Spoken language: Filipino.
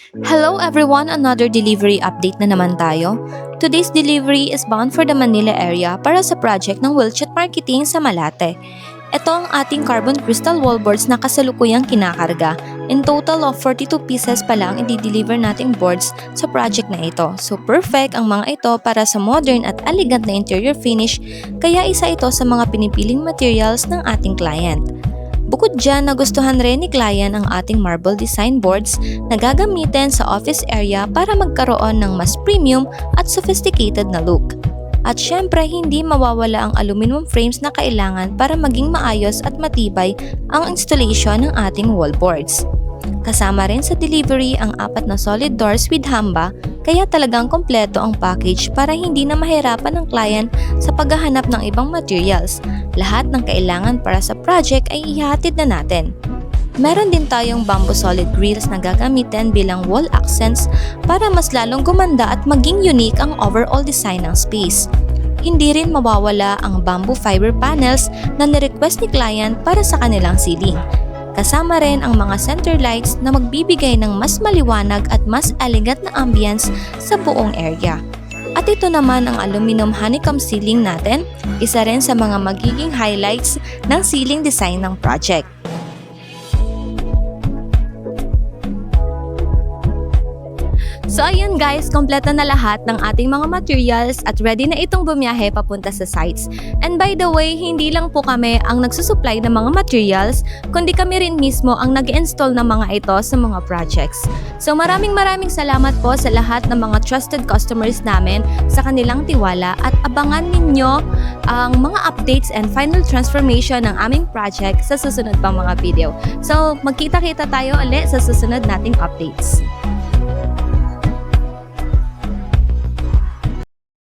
Hello everyone! Another delivery update na naman tayo. Today's delivery is bound for the Manila area para sa project ng Wilchat Marketing sa Malate. Ito ang ating carbon crystal wallboards na kasalukuyang kinakarga. In total of 42 pieces pa lang i-deliver nating boards sa project na ito. So perfect ang mga ito para sa modern at elegant na interior finish, kaya isa ito sa mga pinipiling materials ng ating client. Bukod dyan, nagustuhan rin ni client ang ating marble design boards na gagamitin sa office area para magkaroon ng mas premium at sophisticated na look. At syempre, hindi mawawala ang aluminum frames na kailangan para maging maayos at matibay ang installation ng ating wallboards. Kasama rin sa delivery ang 4 na solid doors with hamba, kaya talagang kompleto ang package para hindi na mahirapan ng client sa paghahanap ng ibang materials. Lahat ng kailangan para sa project ay ihatid na natin. Meron din tayong bamboo solid grills na gagamitin bilang wall accents para mas lalong gumanda at maging unique ang overall design ng space. Hindi rin mawawala ang bamboo fiber panels na nirequest ni client para sa kanilang ceiling. Kasama rin ang mga center lights na magbibigay ng mas maliwanag at mas elegant na ambience sa buong area. At ito naman ang aluminum honeycomb ceiling natin, isa rin sa mga magiging highlights ng ceiling design ng project. So ayun guys, kompleto na lahat ng ating mga materials at ready na itong bumiyahe papunta sa sites. And by the way, hindi lang po kami ang nagsusupply ng mga materials, kundi kami rin mismo ang nag-install ng mga ito sa mga projects. So maraming salamat po sa lahat ng mga trusted customers namin sa kanilang tiwala at abangan ninyo ang mga updates and final transformation ng aming project sa susunod pang mga video. So magkita-kita tayo ulit sa susunod nating updates.